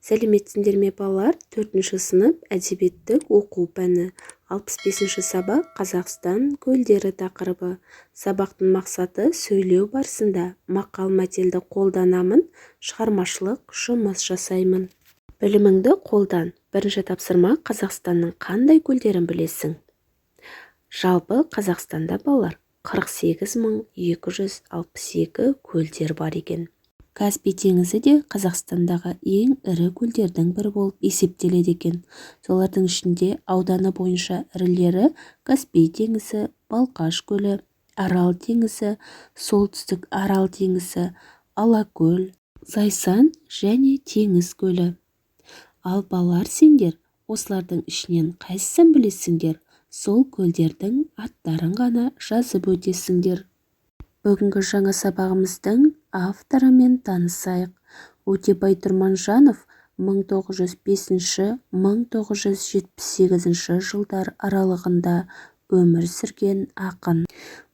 Сәлеметсіңдер ме балалар? 4-ші сынып әдебиеттік оқу пәні. 65-ші сабақ Қазақстан көлдері тақырыбы. Сабақтың мақсаты сөйлеу барысында мақал-мәтелді қолданамын, шығармашылық жұмыс жасаймын. Біліміңді қолдан. Бірінші тапсырма: Қазақстанның қандай көлдерін білесің? Жалпы Қазақстанда балалар 48.262 көлдер бар екен. Каспий теңізі де Қазақстандағы ең ірі көлдердің бірі болып есептеледі екен. Солардың ішінде ауданы бойынша ірілері Каспий теңізі, Балқаш көлі, Арал теңізі, Солтүстік Арал теңізі, Алакөл, Зайсан және Теңіз көлі. Ал балалар, сендер осылардың ішінен қайсысын білесіңдер? Сол көлдердің аттарын ғана жазып өтесіңдер. Бүгінгі жаңа сабағымыздың авторымен танысайық. Өтебай Тұрманжанов 1905-1978 жылдар аралығында өмір сүрген ақын.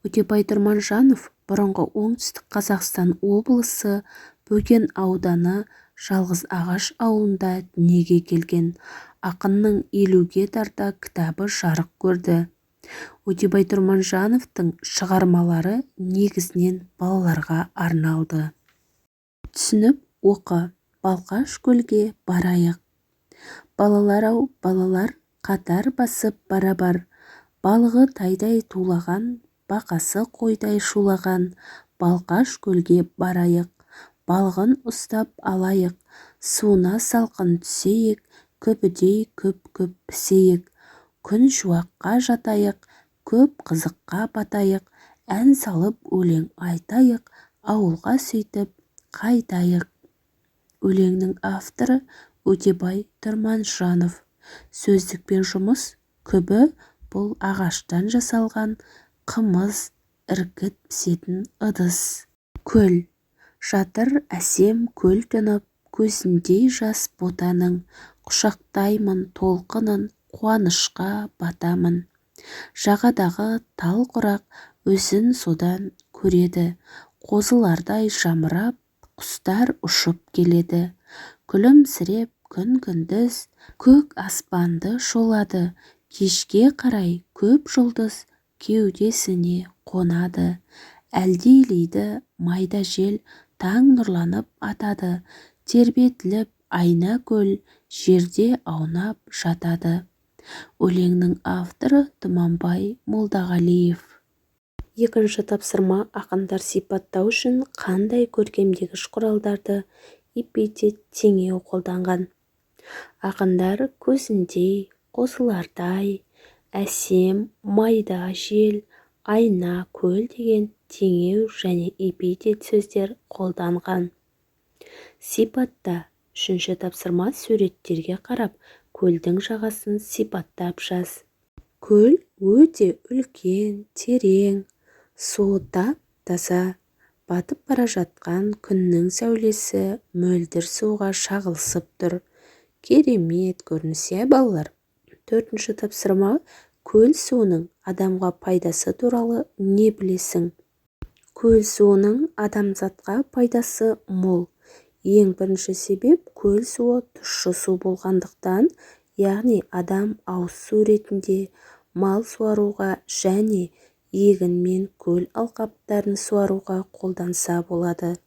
Өтебай Тұрманжанов бұрынғы оңтүстік Қазақстан облысы Бөген ауданы Жалғызағаш ауылында дүниеге келген. Ақынның 50-ге тарта кітабы жарық көрді. Өтебай Тұрманжановтың шығармалары негізінен балаларға арналды. Түсініп оқы. Балқаш көлге барайық. Балалар-ау, балалар, қатар басып бара-бар. Балығы тайдай тулаған, бақасы қойдай шулаған. Балқаш көлге барайық. Балғын ұстап алайық. Суына салқын түсейік, күбідей көп-көп пісейік. Күн шуаққа жатайық, көп қызыққа батайық. Ән салып өлең айтайық, ауылға сөйтіп қайтайық. Өлеңнің авторы Өтебай Тұрманжанов. Сөздікпен жұмыс. Күбі бұл ағаштан жасалған қымыз, іркіт пісетін ыдыс. Көл. Жатыр әсем көл тұнып, көзіндей жас ботаның. Құшақтаймын толқынын, қуанышқа батамын. Жағадағы тал құрақ өзін содан көреді. Қозылардай жамырап, құстар ұшып келеді. Күлімсіреп күн-күндіз көк аспанды шолады. Кешке қарай көп жұлдыз кеудесіне қонады. Әлдилейді майда жел, таң нұрланып атады. Тербетіліп айна көл жерде аунап жатады. Өлеңнің авторы Тұманбай Молдағалиев. Екінші тапсырма: ақындар сипаттау үшін қандай көркемдегіш құралдарды эпитет теңеу қолданған? Ақындар көзіндей, қозылардай, әсем, майда жел, айна көл деген теңеу және эпитет сөздер қолданған. Сипатта. Үшінші тапсырма: суреттерге қарап көлдің жағасын сипаттап жаз. Көл өте үлкен, терең, суы тап-таза. Батып бара жатқан күннің сәулесі мөлдір суға шағылысып тұр. Керемет көрініс, балалар. Төртінші тапсырма: көл суының адамға пайдасы туралы не білесің? Көл суының адамзатқа пайдасы мол. Ең бірінші себеп көл суы тұщы су болғандықтан, яғни адам ауыз су ретінде мал суаруға және егін мен көл алқаптарын суаруға қолданса болады.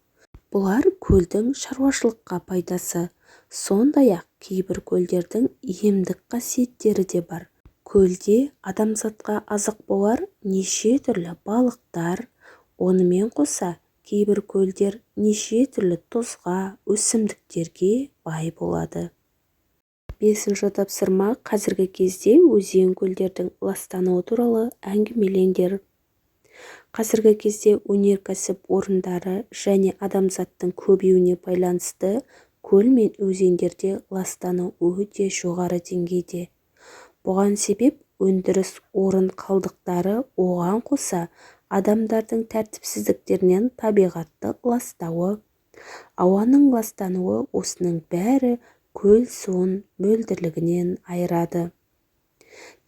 Бұлар көлдің шаруашылыққа пайдасы. Сондай-ақ кейбір көлдердің емдік қасиеттері де бар. Көлде адамзатқа азық болар неше түрлі балықтар, онымен қоса кейбір көлдер неше түрлі тұзға, өсімдіктерге бай болады. Бесінші тапсырма: қазіргі кезде өзен көлдердің ластануы туралы әңгімелеңдер. Қазіргі кезде өнеркәсіп орындары және адамзаттың көбеюіне байланысты көл мен өзендерде ластану өте жоғары деңгейде. Бұған себеп өндіріс орын қалдықтары, оған қоса адамдардың тәртіпсіздіктерінен табиғатты ластауы. Ауаның ластануы, осының бәрі көл суын мөлдірлігінен айырады.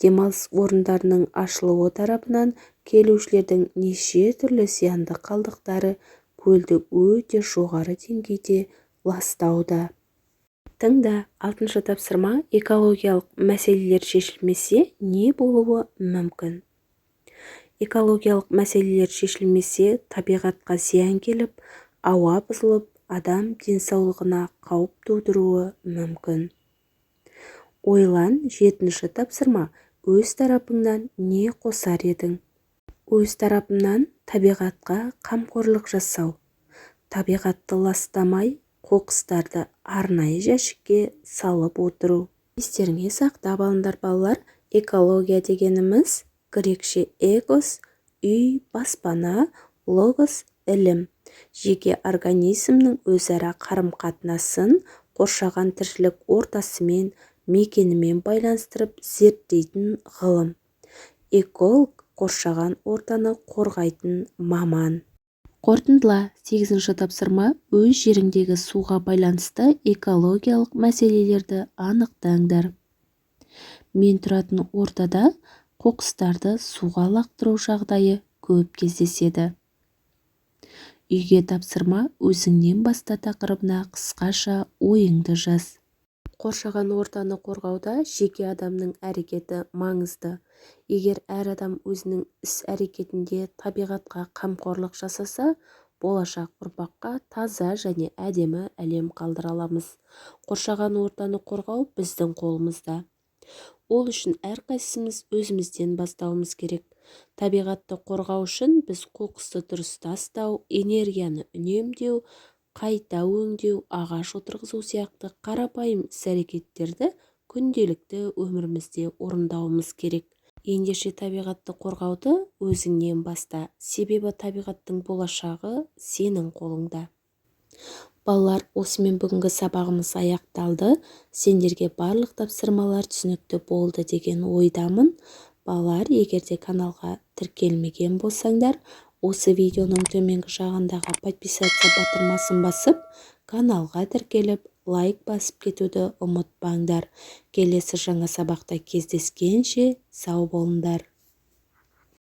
Демалыс орындарының ашылуы тарапынан келушілердің неше түрлі зиянды қалдықтары көлді өте жоғары деңгейде ластауда. Тыңда, 6-шы тапсырма экологиялық мәселелер шешілмесе не болуы мүмкін? Экологиялық мәселелер шешілмесе табиғатқа зиян келіп, ауа бұзылып, адам денсаулығына қауіп тудыруы мүмкін. Ойлан, 7-ші тапсырма өз тарапыңнан не қосар едің? Өз тарапымнан табиғатқа қамқорлық жасау, табиғатты ластамай, қоқыстарды арнайы жәшікке салып отыру. Естеріңе сақтап алыңдар балалар, экология дегеніміз грекше экос, үй, баспана, логос, ілім. Жеке организмнің өзара қарым-қатынасын қоршаған тіршілік ортасымен, мекенімен байланыстырып зерттейтін ғылым. Эколог қоршаған ортаны қорғайтын маман. Қорытындыла, 8-ші тапсырма өз жеріңдегі суға байланысты экологиялық мәселелерді анықтаңдар. Мен тұратын ортада қоқыстарды суға лақтыру жағдайы көп кездеседі. Үйге тапсырма өзіңнен баста тақырыбына қысқаша ойыңды жаз. Қоршаған ортаны қорғауда жеке адамның әрекеті маңызды. Егер әр адам өзінің іс-әрекетінде табиғатқа қамқорлық жасаса, болашақ ұрпаққа таза және әдемі әлем қалдыра аламыз. Қоршаған ортаны қорғау біздің қолымызда. Ол үшін әрқайсымыз өзімізден бастауымыз керек. Табиғатты қорғау үшін біз қоқысты дұрыс тастау, энергияны үнемдеу, қайта өңдеу, ағаш отырғызу сияқты қарапайым іс-әрекеттерді күнделікті өмірімізде орындауымыз керек. Ендеше табиғатты қорғауды өзіңнен баста, себебі табиғаттың болашағы сенің қолыңда. Балалар, осымен бүгінгі сабағымыз аяқталды. Сендерге барлық тапсырмалар түсінікті болды деген ойдамын. Балалар, егерде каналға тіркелмеген болсаңдар, осы видеоның төменгі жағындағы подписаться батырмасын басып, каналға тіркеліп, лайк басып кетуді ұмытпаңдар. Келесі жаңа сабақта кездескенше сау болыңдар.